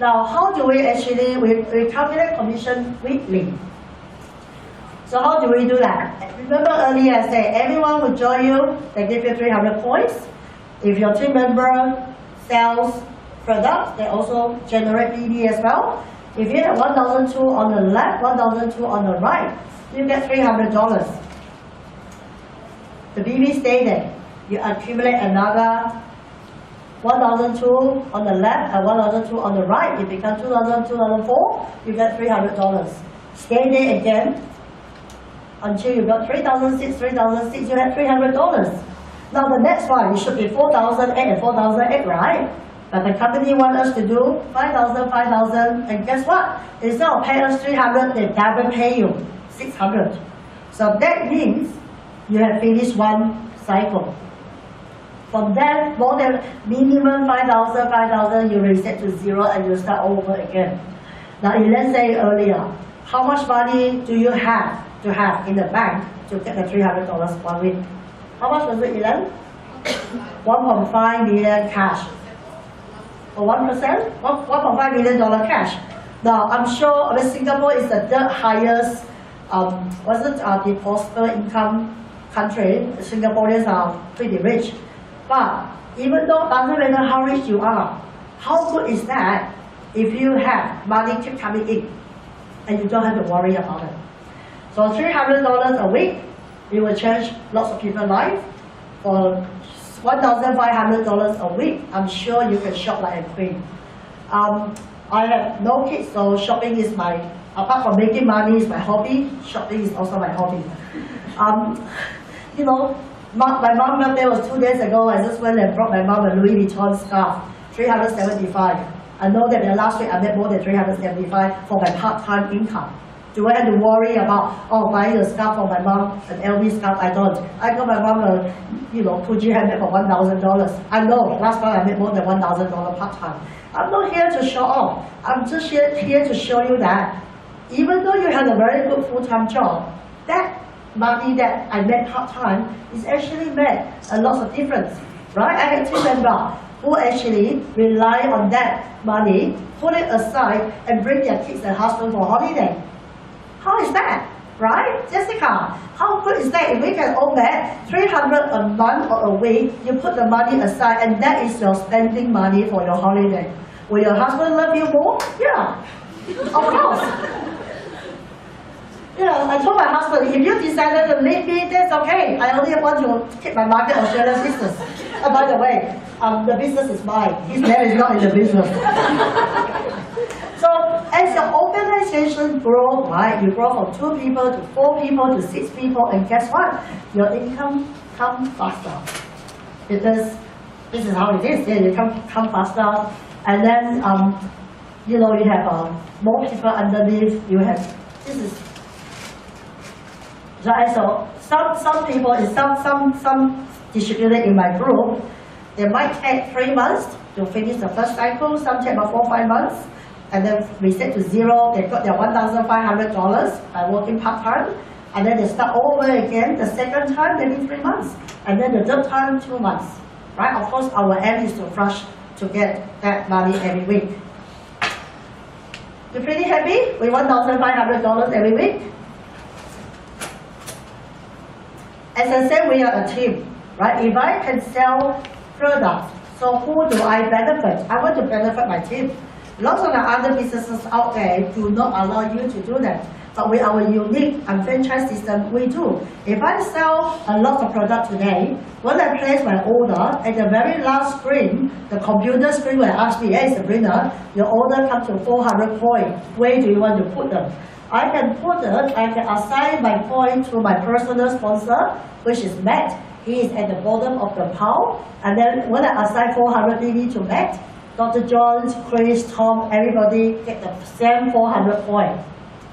Now, how do we actually, we calculate commission weekly. So how do we do that? Remember earlier I said, everyone who join you, they give you 300 points. If your team member sells products, they also generate BD as well. If you have 1,002 on the left, 1,002 on the right, you get $300. The BB stay there. You accumulate another 1,002 on the left and 1,002 on the right. It becomes 2,000, 2,004. You get $300. Stay there again until you got 3,006, 3,006. You have $300. Now the next one, it should be 4,008 and 4,008, right? But the company wants us to do 5,000, 5,000, and guess what? Instead of paying us 300, they double pay you 600. So that means you have finished one cycle. From that, more than minimum 5,000, 5,000, you reset to 0 and you start over again. Now, let's say earlier, how much money do you have to have in the bank to get the $300 1 week? How much was it, Ellen? 1.5 million cash. For 1%, $1.5 million cash. Now, I'm sure Singapore is the third highest depositable income country, Singaporeans are pretty rich. But even though doesn't matter how rich you are, how good is that if you have money keep coming in and you don't have to worry about it? So $300 a week, it will change lots of people's life. For $1,500 a week, I'm sure you can shop like a queen. I have no kids, so shopping is apart from making money, is my hobby. Shopping is also my hobby. You know, my mom's birthday was 2 days ago. I just went and brought my mom a Louis Vuitton scarf, $375. I know that the last week I made more than $375 for my part-time income. Do I have to worry about, buying a scarf for my mom, an LV scarf? I don't. I got my mom a, Fuji handbag for $1,000. I know, last month I made more than $1,000 part-time. I'm not here to show off. I'm just here to show you that even though you have a very good full-time job, that money that I made part-time is actually made a lot of difference, right? I have two members who actually rely on that money, put it aside, and bring their kids and husband for holiday. How is that, right? Jessica, how good is that if we can own that $300 a month or a week, you put the money aside and that is your spending money for your holiday. Will your husband love you more? Yeah, of course. I told my husband, if you decided to leave me, that's okay. I only want to keep my market Australia business. And by the way, the business is mine. His name is not in the business. So as your organization grows, right, you grow from 2 people to 4 people to 6 people, and guess what? Your income comes faster. Because this is how it is. Yeah, you come faster, and then you have more people underneath. You have so some people in some distributor in my group, they might take 3 months to finish the first cycle. Some take about 4 or 5 months. And then reset to zero, they got their $1,500 by working part-time, and then they start over again the second time, maybe 3 months, and then the third time, 2 months, right? Of course, our aim is to rush to get that money every week. You pretty happy with $1,500 every week? As I said, we are a team, right? If I can sell products, so who do I benefit? I want to benefit my team. Lots of the other businesses out there do not allow you to do that. But with our unique and franchise system, we do. If I sell a lot of product today, when I place my order, at the very last screen, the computer screen will ask me, hey Sabrina, your order comes to 400 points. Where do you want to put them? I can assign my point to my personal sponsor, which is Matt. He is at the bottom of the pile. And then when I assign 400 PV to Matt, Dr. John, Chris, Tom, everybody get the same 400 points.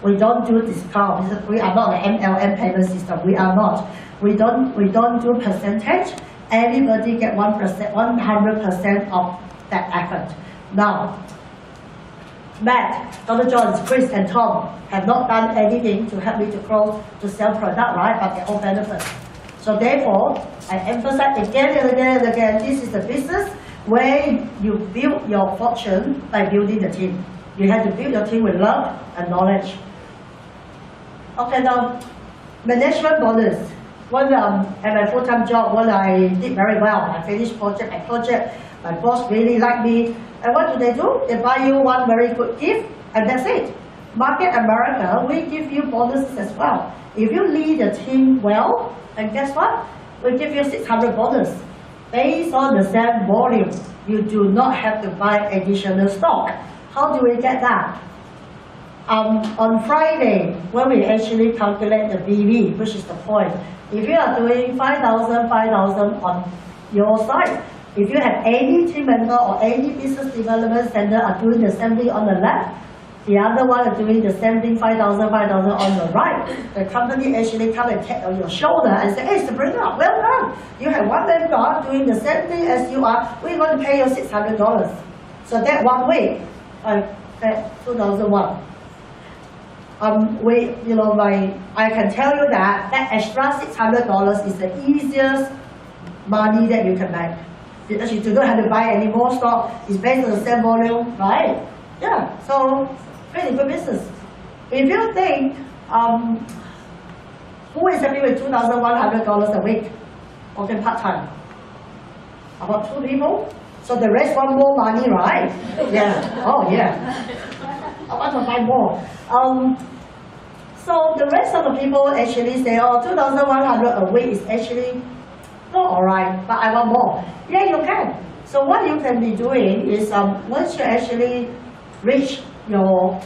We don't do discount. We are not an MLM payment system. We are not. We don't do percentage. Everybody get 100% of that effort. Now, Matt, Dr. John, Chris, and Tom have not done anything to help me to sell product, right? But they all benefit. So therefore, I emphasize again and again and again, this is a business where you build your fortune by building the team. You have to build your team with love and knowledge. Okay, now, management bonus. When at my full-time job, when I did very well, I finished project by project, my boss really liked me. And what do? They buy you one very good gift, and that's it. Market America, we give you bonuses as well. If you lead the team well, and guess what? We give you 600 bonus. Based on the same volume, you do not have to buy additional stock. How do we get that? On Friday, when we actually calculate the BV, which is the point, if you are doing 5,000 on your side, if you have any team member or any business development center are doing the same thing on the left, the other one are doing the same thing, 5,000 on the right. The company actually come and tap on your shoulder and say, hey Sabrina, well done. You have one member doing the same thing as you are. We're going to pay you $600. So that 1 week, that 2001. I can tell you that extra $600 is the easiest money that you can make. Because you do not have to buy any more stock. It's based on the same volume, right? Yeah, so pretty good business. If you think Who is happy with $2,100 a week? Okay, part-time. About 2 people? So the rest want more money, right? Yeah. Oh, yeah. I want to buy more. So the rest of the people actually say, oh, 2,100 a week is actually not alright, but I want more. Yeah, you can. So what you can be doing is once you actually reach your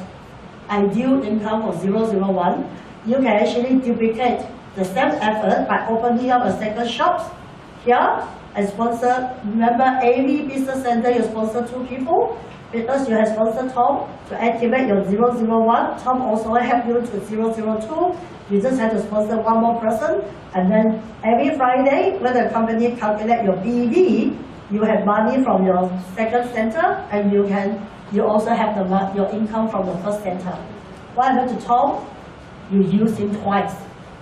ideal income for 001, you can actually duplicate the same effort by opening up a second shop here and sponsor. Remember, EMP Business Center, you sponsor 2 people because you have sponsored Tom to activate your 001. Tom also help you to 002. You just have to sponsor 1 more person, and then every Friday when the company calculate your BB, you have money from your second center, and you also have your income from the first center. What happened to Tom? You use him twice.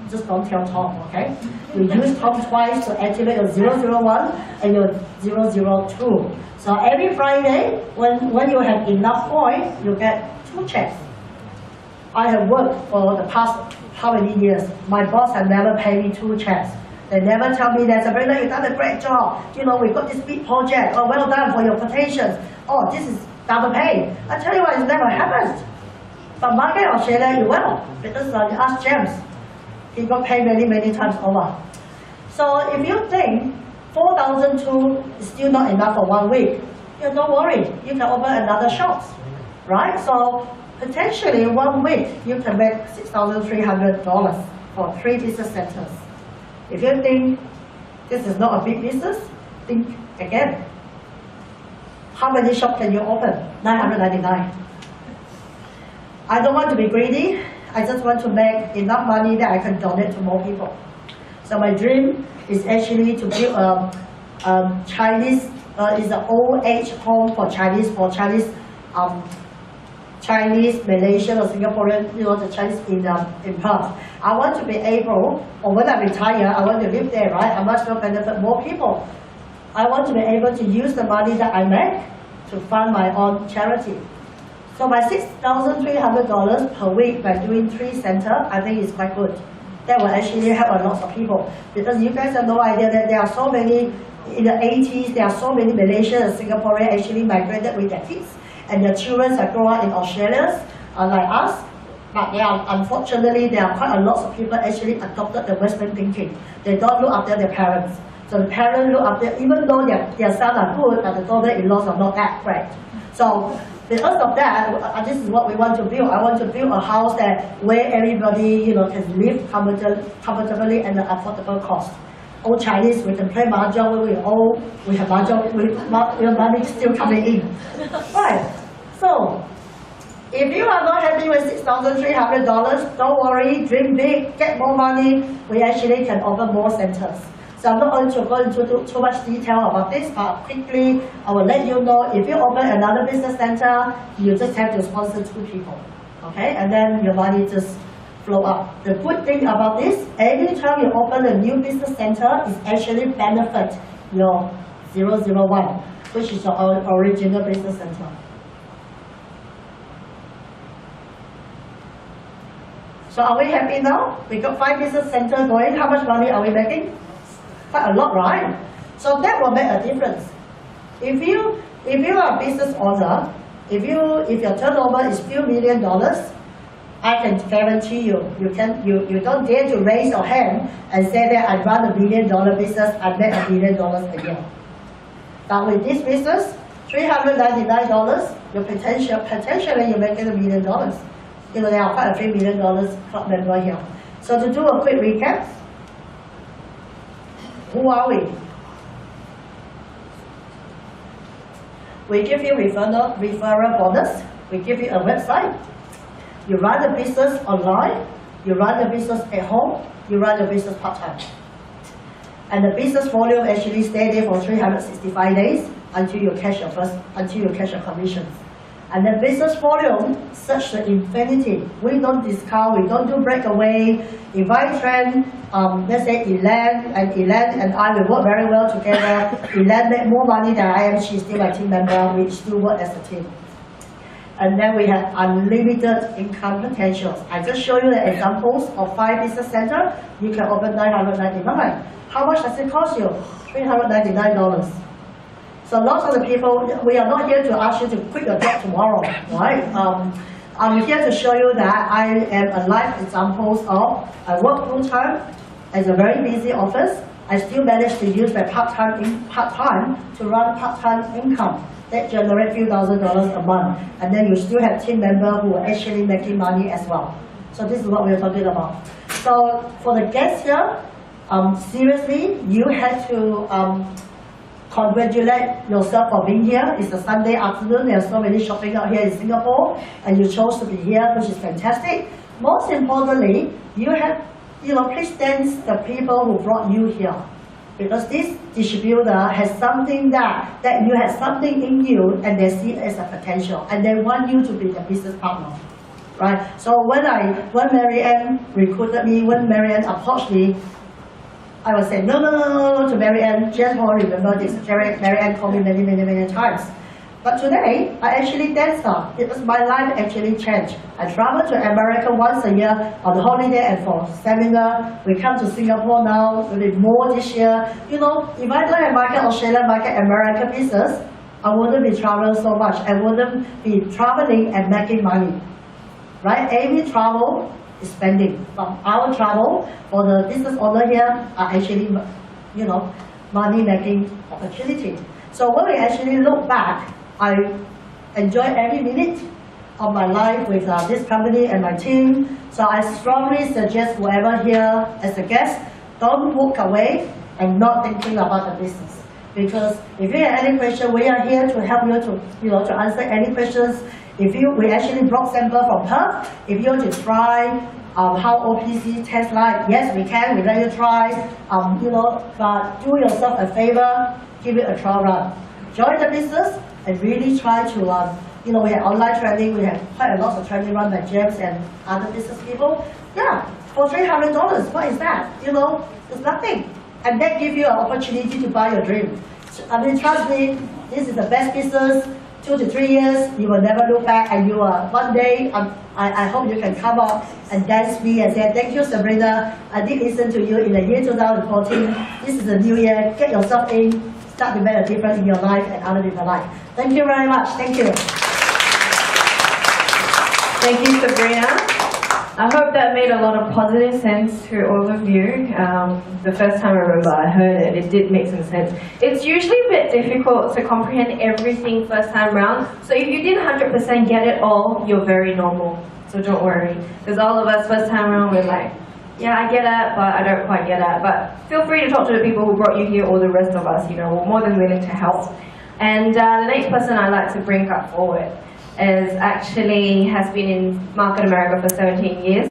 Just don't tell Tom, okay? You use Tom twice to activate your 001 and your 002. So every Friday, when you have enough points, you get 2 checks. I have worked for the past how many years? My boss has never paid me 2 checks. They never tell me that, Sabrina, you've done a great job. You know, we've got this big project. Oh, well done for your quotations. Oh, this is double pay. I tell you what, it's never happened. But market Australia, you will. Because you ask James. He got paid many, many times over. So if you think 4,002 is still not enough for 1 week, yeah, don't worry. You can open another shop, right? So potentially 1 week, you can make $6,300 for 3 business centers. If you think this is not a big business, think again. How many shops can you open? 999. I don't want to be greedy. I just want to make enough money that I can donate to more people. So my dream is actually to build a Chinese, is an old age home for Chinese, Malaysian or Singaporean, you know, the Chinese in Perth. I want to be able, or when I retire, I want to live there, right? I must will benefit more people. I want to be able to use the money that I make to fund my own charity. So by $6,300 per week by doing 3 centers, I think it's quite good. That will actually help a lot of people. Because you guys have no idea that there are so many, in the 80s, there are so many Malaysians and Singaporeans actually migrated with their kids. And their children have grown up in Australia, like us. But unfortunately, there are quite a lot of people actually adopted the Western thinking. They don't look after their parents. So the parents look after, even though their sons are good, but the daughter-in-laws are not that great. So because of that, this is what we want to build. I want to build a house where everybody can live comfortably and at affordable cost. Old Chinese, we can play mahjong when we're old. We have mahjong, your money still coming in. Right. So if you are not happy with $6,300, don't worry, dream big, get more money. We actually can open more centers. So I'm not going to go into too much detail about this, but quickly I will let you know, if you open another business center, you just have to sponsor 2 people, okay? And then your money just flow up. The good thing about this, every time you open a new business center, it actually benefit your 001, which is your original business center. So are we happy now? We got 5 business centers going. How much money are we making? Quite a lot, right? So that will make a difference. If you are a business owner, if your turnover is few $1 million, I can guarantee you don't dare to raise your hand and say that I run $1 million business, I make $1 million a year. But with this business, $399, you potentially you're making $1 million. You know, there are quite a few $1 million club members here. So to do a quick recap, who are we? We give you referral bonus. We give you a website. You run the business online. You run the business at home. You run the business part-time. And the business volume actually stay there for 365 days until you cash your commissions. And the business volume such to infinity. We don't discount, we don't do breakaway. If I train, let's say Elan and I will work very well together. Elan make more money than I am, she's still my team member, we still work as a team. and then we have unlimited income potentials. I just show you the examples of 5 business centers. You can open 999. How much does it cost you? $399. So lots of the people, we are not here to ask you to quit your job tomorrow, right? I'm here to show you that I am a live example of I work full time as a very busy office. I still manage to use my part-time to run part-time income that generate few $1,000s a month. And then you still have team members who are actually making money as well. So this is what we're talking about. So for the guests here, seriously, you have to congratulate yourself for being here. It's a Sunday afternoon. There's so many shopping out here in Singapore, and you chose to be here, which is fantastic. Most importantly, please thank the people who brought you here, because this distributor has something that you have something in you, and they see it as a potential, and they want you to be their business partner, right? So when Marianne recruited me, when Marianne approached me, I was saying, no, to Marianne, just want to remember this. Marianne called me many times. But today, I actually thank her because my life actually changed. I travel to America once a year on holiday and for seminar. We come to Singapore now, maybe more this year. If I don't have market, Australian market, American business, I wouldn't be traveling so much. I wouldn't be traveling and making money, right? Every travel is spending. From our travel, for the business owner here, are actually, money making opportunity. So when we actually look back, I enjoy every minute of my life with this company and my team. So I strongly suggest whoever here as a guest, don't walk away and not thinking about the business. Because if you have any question, we are here to help you to answer any questions. We actually brought sample from Perth. If you want to try how OPC tastes like, yes, we can. We let you try. But do yourself a favor, give it a trial run. Join the business and really try to. We have online training. We have quite a lot of training run by James and other business people. Yeah, for $300, what is that? It's nothing. And that gives you an opportunity to buy your dream. Trust me, this is the best business. 2 to 3 years, you will never look back, and you are one day. I hope you can come up and dance me and say, thank you, Sabrina. I did listen to you in the year 2014. This is a new year. Get yourself in, start to make a difference in your life and other people's life. Thank you very much. Thank you. Thank you, Sabrina. I hope that made a lot of positive sense to all of you. The first time I remember I heard it, it did make some sense. It's usually a bit difficult to comprehend everything first time round. So if you didn't 100% get it all, you're very normal. So don't worry. Because all of us first time around, we're like, yeah, I get it, but I don't quite get it. But feel free to talk to the people who brought you here or the rest of us. We're more than willing to help. And the next person I'd like to bring up forward has been in Market America for 17 years.